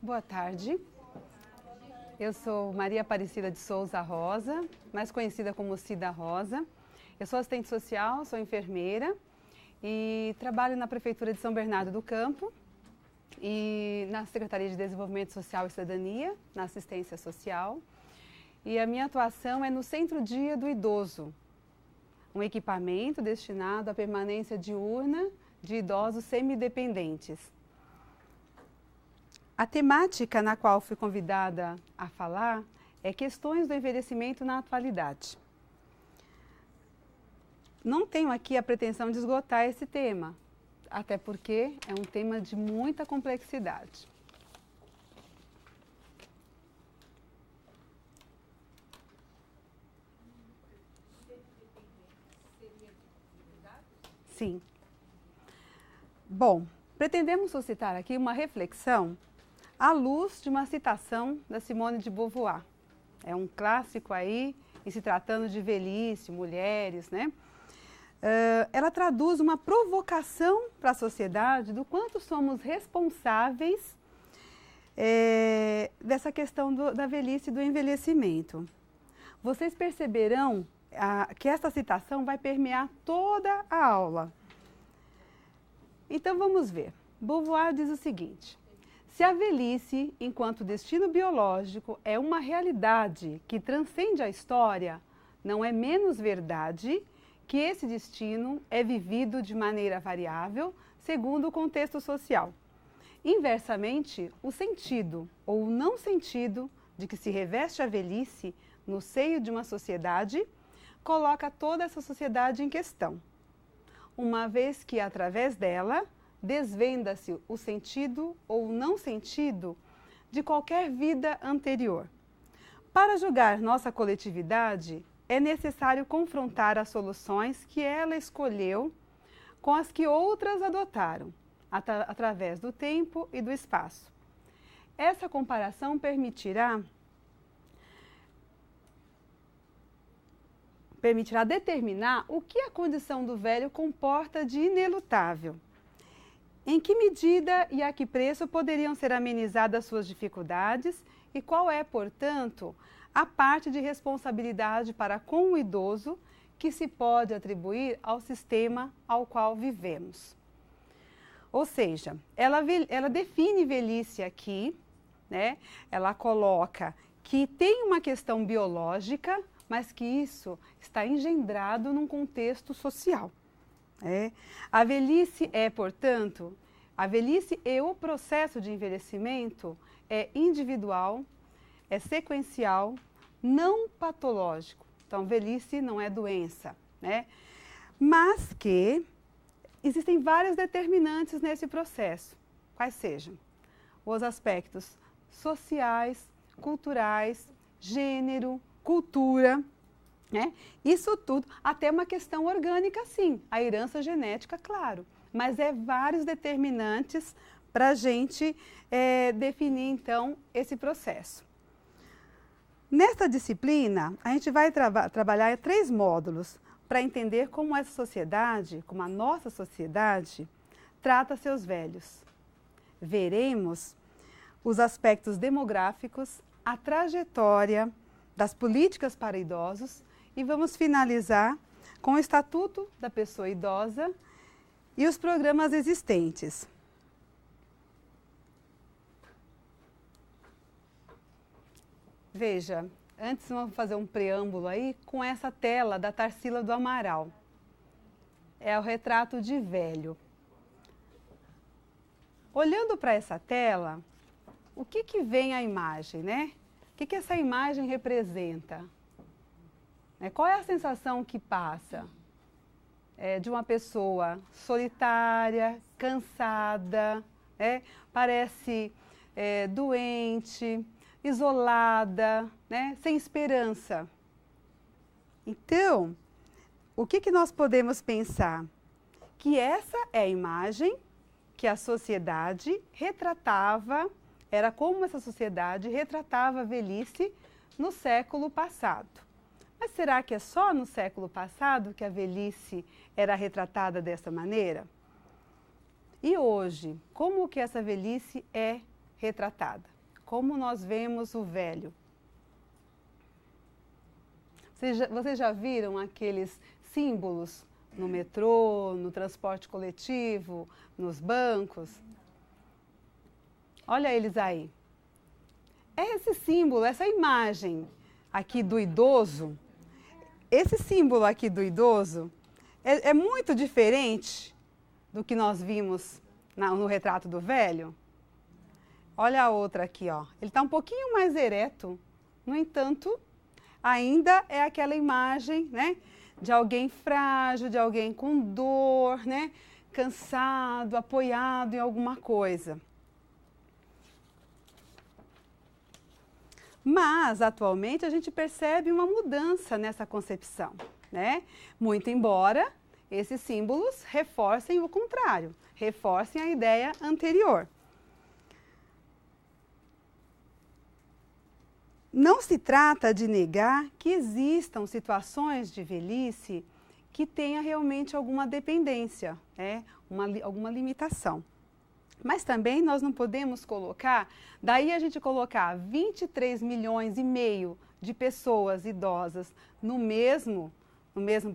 Boa tarde. Eu sou Maria Aparecida de Souza Rosa, mais conhecida como Cida Rosa. Eu sou assistente social, sou enfermeira e trabalho na Prefeitura de São Bernardo do Campo e na Secretaria de Desenvolvimento Social e Cidadania, na assistência social. E a minha atuação é no Centro Dia do Idoso, um equipamento destinado à permanência diurna de idosos semidependentes. A temática na qual fui convidada a falar é questões do envelhecimento na atualidade. Não tenho aqui a pretensão de esgotar esse tema, até porque é um tema de muita complexidade. Sim. Bom, pretendemos suscitar aqui uma reflexão à luz de uma citação da Simone de Beauvoir. É um clássico aí, e se tratando de velhice, mulheres, né? Ela traduz uma provocação para a sociedade do quanto somos responsáveis dessa questão da velhice e do envelhecimento. Vocês perceberão que esta citação vai permear toda a aula. Então vamos ver. Beauvoir diz o seguinte: se a velhice, enquanto destino biológico, é uma realidade que transcende a história, não é menos verdade que esse destino é vivido de maneira variável, segundo o contexto social. Inversamente, o sentido ou o não sentido de que se reveste a velhice no seio de uma sociedade, coloca toda essa sociedade em questão, uma vez que, através dela, desvenda-se o sentido ou o não sentido de qualquer vida anterior. Para julgar nossa coletividade, é necessário confrontar as soluções que ela escolheu com as que outras adotaram, através do tempo e do espaço. Essa comparação permitirá determinar o que a condição do velho comporta de inelutável. Em que medida e a que preço poderiam ser amenizadas suas dificuldades e qual é, portanto, a parte de responsabilidade para com o idoso que se pode atribuir ao sistema ao qual vivemos. Ou seja, ela define velhice aqui, né? Ela coloca que tem uma questão biológica, mas que isso está engendrado num contexto social. A velhice portanto, a velhice e o processo de envelhecimento é individual, é sequencial, não patológico. Então, velhice não é doença, né? Mas que existem vários determinantes nesse processo. Quais sejam? Os aspectos sociais, culturais, gênero, cultura, né? Isso tudo, até uma questão orgânica, sim, a herança genética, claro, mas vários determinantes para a gente definir, então, esse processo. Nesta disciplina, a gente vai trabalhar 3 módulos para entender como essa sociedade, como a nossa sociedade, trata seus velhos. Veremos os aspectos demográficos, a trajetória das políticas para idosos e vamos finalizar com o Estatuto da Pessoa Idosa e os programas existentes. Veja, antes vamos fazer um preâmbulo aí com essa tela da Tarsila do Amaral. É o retrato de velho. Olhando para essa tela, o que vem à imagem, né? O que essa imagem representa? Qual é a sensação que passa? De uma pessoa solitária, cansada, parece doente, isolada, né? Sem esperança. Então, o que nós podemos pensar? Que essa é a imagem que a sociedade retratava, era como essa sociedade retratava a velhice no século passado. Mas será que é só no século passado que a velhice era retratada dessa maneira? E hoje, como que essa velhice é retratada? Como nós vemos o velho? Vocês já viram aqueles símbolos no metrô, no transporte coletivo, nos bancos? Olha eles aí. É esse símbolo, essa imagem aqui do idoso, esse símbolo aqui do idoso é muito diferente do que nós vimos no retrato do velho. Olha a outra aqui, ó. Ele está um pouquinho mais ereto, no entanto, ainda é aquela imagem, né, de alguém frágil, de alguém com dor, né, cansado, apoiado em alguma coisa. Mas, atualmente, a gente percebe uma mudança nessa concepção, né? Muito embora esses símbolos reforcem o contrário, reforcem a ideia anterior. Não se trata de negar que existam situações de velhice que tenha realmente alguma dependência, né? Alguma limitação. Mas também nós não podemos colocar, daí a gente colocar 23 milhões e meio de pessoas idosas no mesmo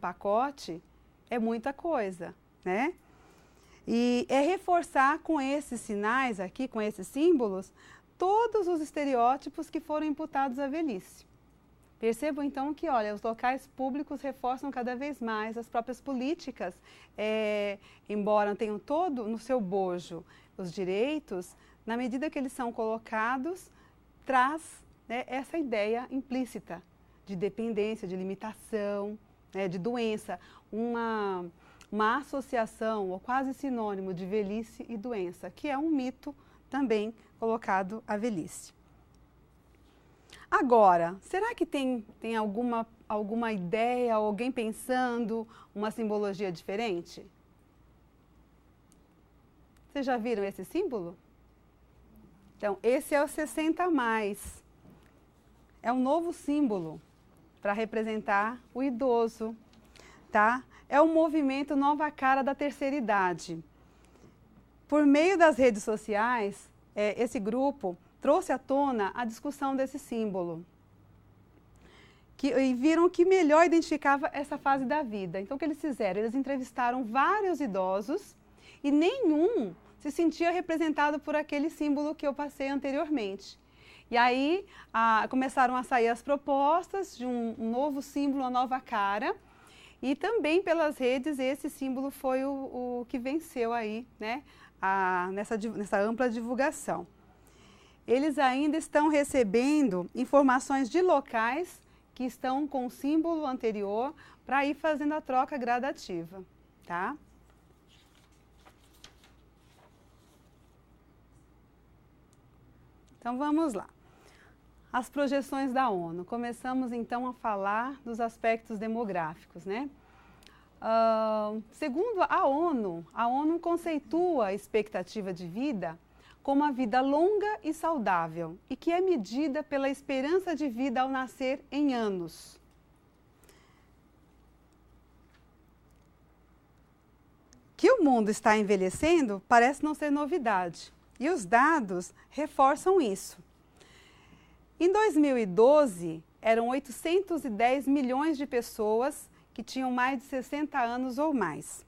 pacote, é muita coisa, né? E é reforçar com esses sinais aqui, com esses símbolos, todos os estereótipos que foram imputados à velhice. Percebam então que, olha, os locais públicos reforçam cada vez mais as próprias políticas, embora tenham todo no seu bojo os direitos, na medida que eles são colocados, traz, né, essa ideia implícita de dependência, de limitação, né, de doença, uma associação, ou quase sinônimo de velhice e doença, que é um mito também colocado à velhice. Agora, será que tem alguma ideia, alguém pensando uma simbologia diferente? Vocês já viram esse símbolo? Então, esse é o 60+. É um novo símbolo para representar o idoso, tá? É o movimento Nova Cara da Terceira Idade. Por meio das redes sociais, esse grupo trouxe à tona a discussão desse símbolo. E viram que melhor identificava essa fase da vida. Então, o que eles fizeram? Eles entrevistaram vários idosos e nenhum se sentia representado por aquele símbolo que eu passei anteriormente. E aí começaram a sair as propostas de um novo símbolo, uma nova cara. E também pelas redes esse símbolo foi o que venceu aí, né, nessa ampla divulgação. Eles ainda estão recebendo informações de locais que estão com o símbolo anterior para ir fazendo a troca gradativa, tá? Então vamos lá. As projeções da ONU. Começamos então a falar dos aspectos demográficos, né? Segundo a ONU conceitua a expectativa de vida como uma vida longa e saudável e que é medida pela esperança de vida ao nascer em anos. Que o mundo está envelhecendo parece não ser novidade e os dados reforçam isso. Em 2012, eram 810 milhões de pessoas que tinham mais de 60 anos ou mais.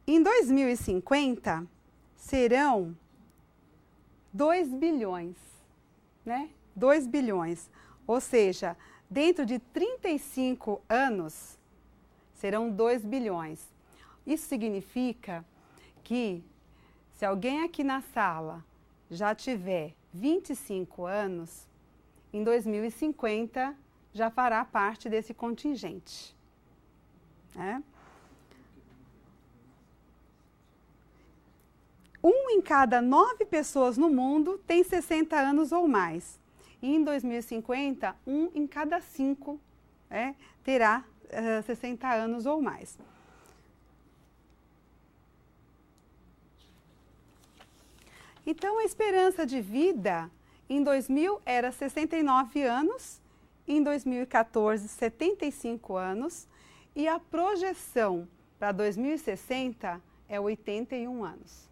Em 2050, serão 2 bilhões, né? 2 bilhões. Ou seja, dentro de 35 anos, serão 2 bilhões. Isso significa que, se alguém aqui na sala já tiver 25 anos, em 2050 já fará parte desse contingente, né? 1 em cada 9 pessoas no mundo tem 60 anos ou mais. E em 2050, 1 em cada 5 terá 60 anos ou mais. Então, a esperança de vida em 2000 era 69 anos, em 2014, 75 anos, e a projeção para 2060 é 81 anos.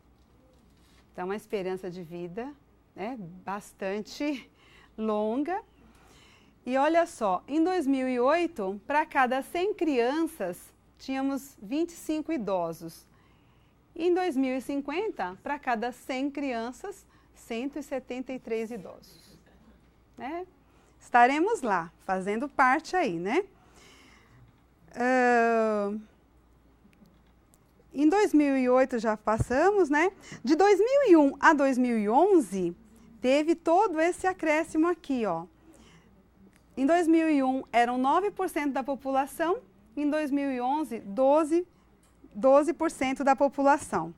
Então, uma esperança de vida, né, bastante longa. E olha só, em 2008, para cada 100 crianças, tínhamos 25 idosos. Em 2050, para cada 100 crianças, 173 idosos. Né? Estaremos lá, fazendo parte aí, né? Em 2008 já passamos, né? De 2001 a 2011, teve todo esse acréscimo aqui, ó. Em 2001 eram 9% da população, em 2011, 12% da população.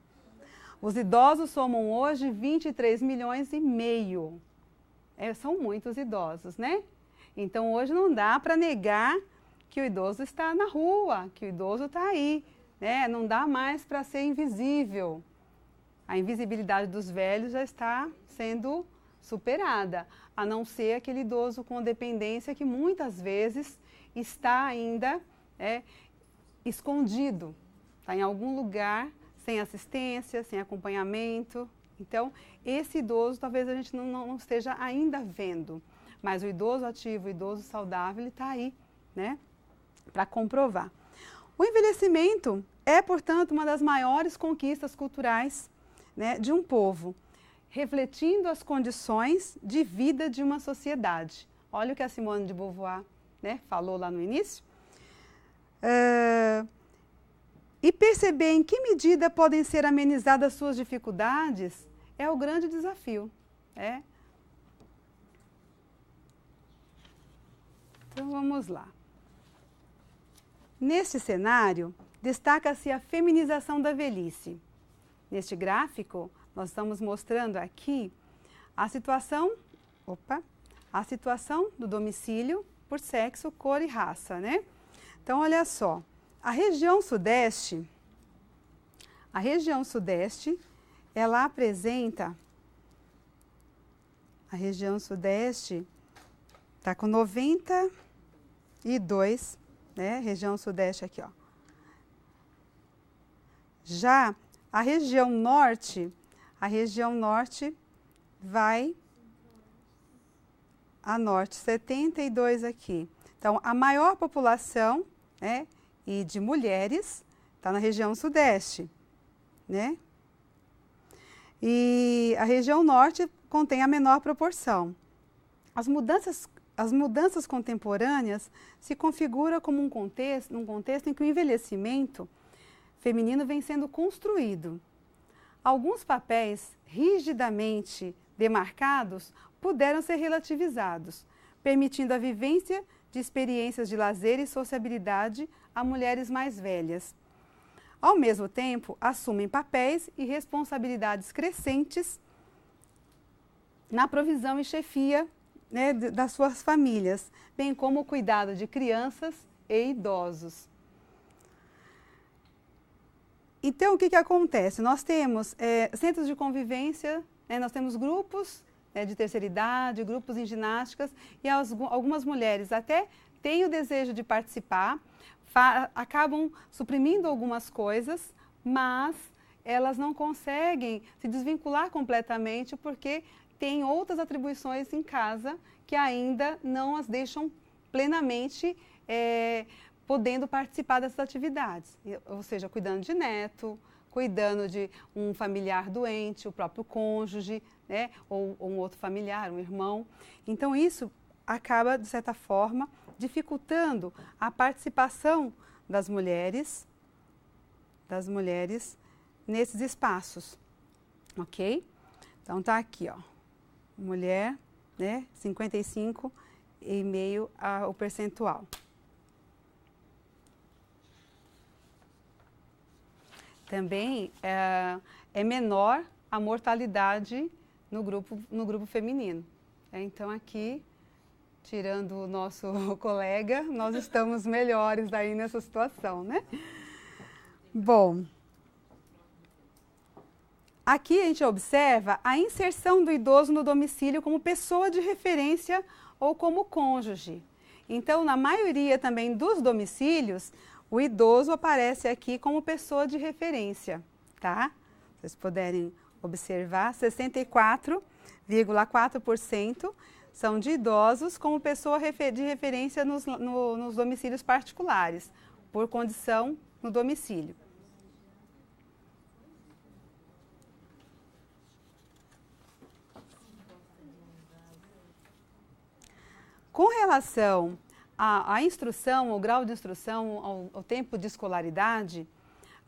Os idosos somam hoje 23 milhões e meio. São muitos idosos, né? Então, hoje não dá para negar que o idoso está na rua, que o idoso está aí, né? Não dá mais para ser invisível. A invisibilidade dos velhos já está sendo superada, a não ser aquele idoso com dependência que muitas vezes está ainda escondido, está em algum lugar, sem assistência, sem acompanhamento. Então, esse idoso talvez a gente não esteja ainda vendo, mas o idoso ativo, o idoso saudável, ele está aí, né, para comprovar. O envelhecimento é, portanto, uma das maiores conquistas culturais, né, de um povo, refletindo as condições de vida de uma sociedade. Olha o que a Simone de Beauvoir, né, falou lá no início. E perceber em que medida podem ser amenizadas suas dificuldades é o grande desafio. Então, vamos lá. Neste cenário, destaca-se a feminização da velhice. Neste gráfico, nós estamos mostrando aqui a situação do domicílio por sexo, cor e raça, né? Então, olha só, a região sudeste, ela apresenta, a região sudeste está com 92, né? Região sudeste aqui, ó. Já a região norte vai a norte, 72 aqui. Então, a maior população, né, e de mulheres está na região sudeste, né? E a região norte contém a menor proporção. As mudanças contemporâneas se configuram como um contexto em que o envelhecimento feminino vem sendo construído. Alguns papéis rigidamente demarcados puderam ser relativizados, permitindo a vivência de experiências de lazer e sociabilidade a mulheres mais velhas. Ao mesmo tempo, assumem papéis e responsabilidades crescentes na provisão e chefia, né, das suas famílias, bem como o cuidado de crianças e idosos. Então, o que acontece? Nós temos centros de convivência, né, nós temos grupos de terceira idade, grupos em ginásticas, e algumas mulheres até têm o desejo de participar, acabam suprimindo algumas coisas, mas elas não conseguem se desvincular completamente porque têm outras atribuições em casa que ainda não as deixam plenamente podendo participar dessas atividades, ou seja, cuidando de neto, cuidando de um familiar doente, o próprio cônjuge, né, ou um outro familiar, um irmão. Então, isso acaba, de certa forma, dificultando a participação das mulheres nesses espaços, ok? Então, tá aqui, ó, mulher, né, 55,5% o percentual. Também é menor a mortalidade no grupo feminino. Então, aqui, tirando o nosso colega, nós estamos melhores aí nessa situação, né? Bom, aqui a gente observa a inserção do idoso no domicílio como pessoa de referência ou como cônjuge. Então, na maioria também dos domicílios, o idoso aparece aqui como pessoa de referência, tá? Se vocês puderem observar, 64,4% são de idosos como pessoa de referência nos domicílios particulares, por condição no domicílio. Com relação à instrução, ao grau de instrução, ao tempo de escolaridade,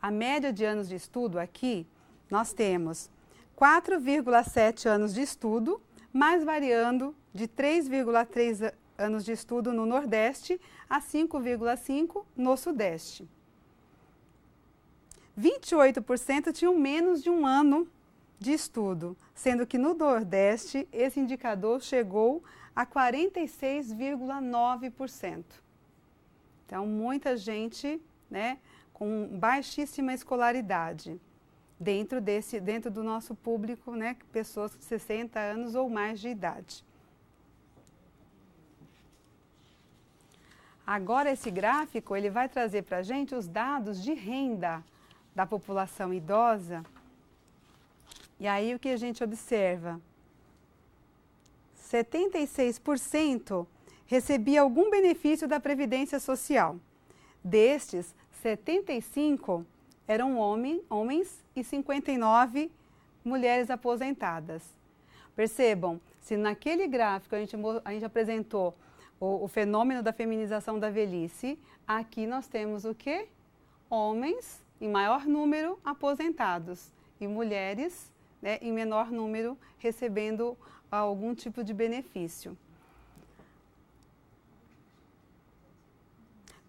a média de anos de estudo aqui, nós temos 4,7 anos de estudo, mais variando de 3,3 anos de estudo no Nordeste a 5,5 no Sudeste. 28% tinham menos de um ano de estudo, sendo que no Nordeste esse indicador chegou a 46,9%. Então, muita gente, né, com baixíssima escolaridade dentro do nosso público, né, pessoas de 60 anos ou mais de idade. Agora, esse gráfico ele vai trazer para a gente os dados de renda da população idosa. E aí, o que a gente observa? 76% recebia algum benefício da Previdência Social. Destes, 75% eram homens e 59% mulheres aposentadas. Percebam, se naquele gráfico a gente apresentou o fenômeno da feminização da velhice, aqui nós temos o quê? Homens, em maior número, aposentados e mulheres, né, em menor número, recebendo algum tipo de benefício.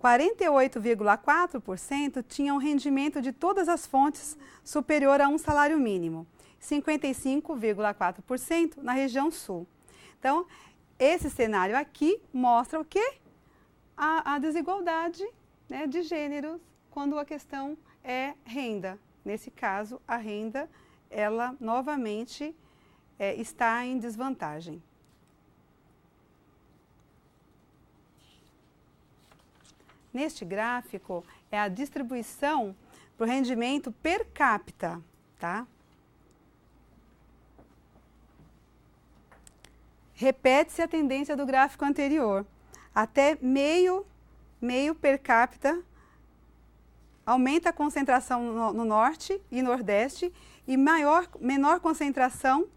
48,4% tinham rendimento de todas as fontes superior a um salário mínimo, 55,4% na região sul. Então, esse cenário aqui mostra o quê? A desigualdade, né, de gêneros quando a questão é renda. Nesse caso, a renda, ela novamente está em desvantagem. Neste gráfico é a distribuição para o rendimento per capita, tá? Repete-se a tendência do gráfico anterior. Até meio per capita, aumenta a concentração no norte e nordeste e menor concentração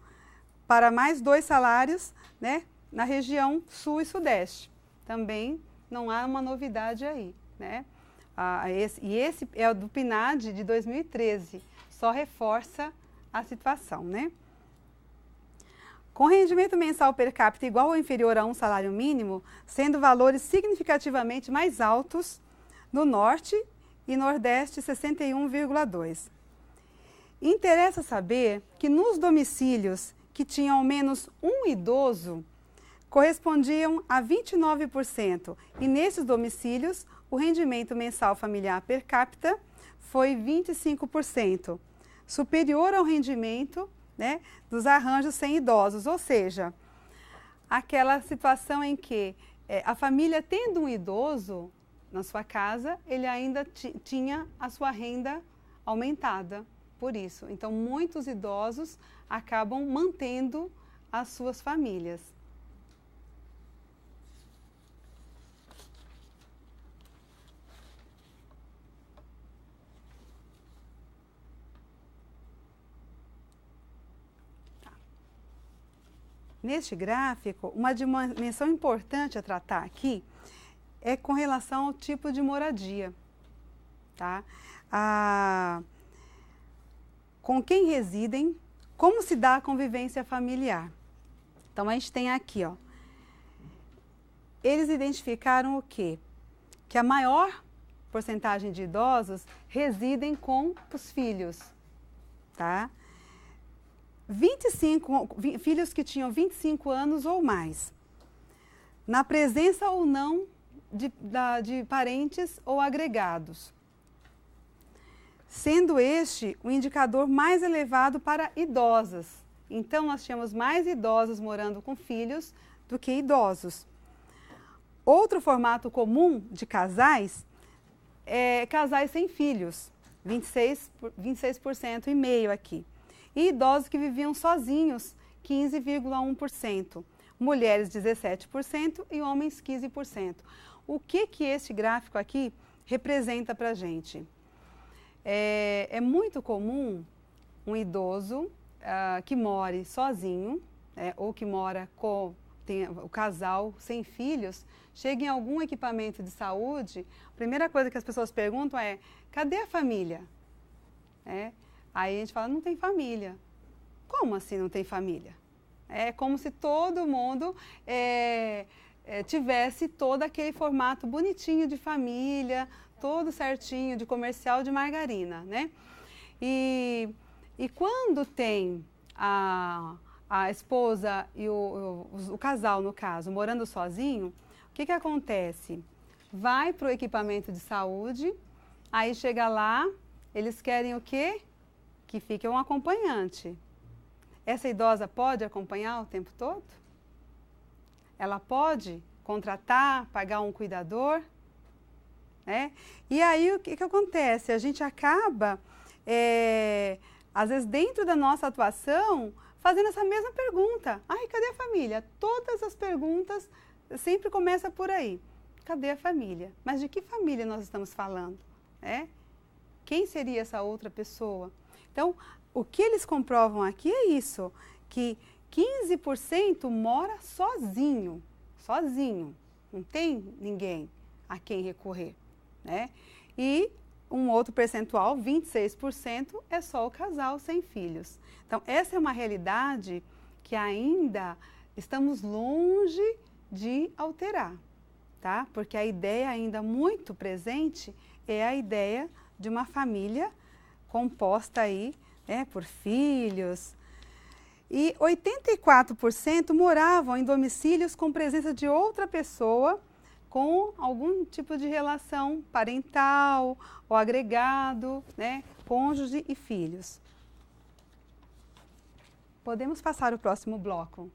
para mais 2 salários, né, na região sul e sudeste. Também não há uma novidade aí, né? Esse é o do PNAD de 2013, só reforça a situação, né? Com rendimento mensal per capita igual ou inferior a um salário mínimo, sendo valores significativamente mais altos no norte e nordeste, 61,2. Interessa saber que nos domicílios que tinham ao menos um idoso, correspondiam a 29%, e nesses domicílios o rendimento mensal familiar per capita foi 25%, superior ao rendimento, né, dos arranjos sem idosos, ou seja, aquela situação em que a família tendo um idoso na sua casa, ele ainda tinha a sua renda aumentada por isso. Então, muitos idosos acabam mantendo as suas famílias. Neste gráfico, uma dimensão importante a tratar aqui é com relação ao tipo de moradia, tá? Com quem residem, como se dá a convivência familiar. Então, a gente tem aqui, ó, eles identificaram o quê? Que a maior porcentagem de idosos residem com os filhos, tá? 25 filhos que tinham 25 anos ou mais, na presença ou não de parentes ou agregados, sendo este o indicador mais elevado para idosas. Então, nós tínhamos mais idosos morando com filhos do que idosos. Outro formato comum de casais é casais sem filhos, 26% e meio aqui. E idosos que viviam sozinhos, 15,1%. Mulheres, 17% e homens, 15%. O que este gráfico aqui representa para a gente? É muito comum um idoso que more sozinho, ou que mora com o casal sem filhos, chega em algum equipamento de saúde, a primeira coisa que as pessoas perguntam é: cadê a família? Aí a gente fala: não tem família. Como assim não tem família? É como se todo mundo tivesse todo aquele formato bonitinho de família, todo certinho, de comercial de margarina, né? E quando tem a esposa e o casal, no caso, morando sozinho, o que acontece? Vai para o equipamento de saúde, aí chega lá, eles querem o quê? Que fique um acompanhante. Essa idosa pode acompanhar o tempo todo? Ela pode contratar, pagar um cuidador? E aí o que acontece? A gente acaba, às vezes dentro da nossa atuação, fazendo essa mesma pergunta. Ai, cadê a família? Todas as perguntas sempre começam por aí. Cadê a família? Mas de que família nós estamos falando? Quem seria essa outra pessoa? Então, o que eles comprovam aqui é isso, que 15% mora sozinho, não tem ninguém a quem recorrer, E um outro percentual, 26%, é só o casal sem filhos. Então, essa é uma realidade que ainda estamos longe de alterar, tá? Porque a ideia ainda muito presente é a ideia de uma família composta aí, por filhos. E 84% moravam em domicílios com presença de outra pessoa com algum tipo de relação parental ou agregado, cônjuge e filhos. Podemos passar o próximo bloco.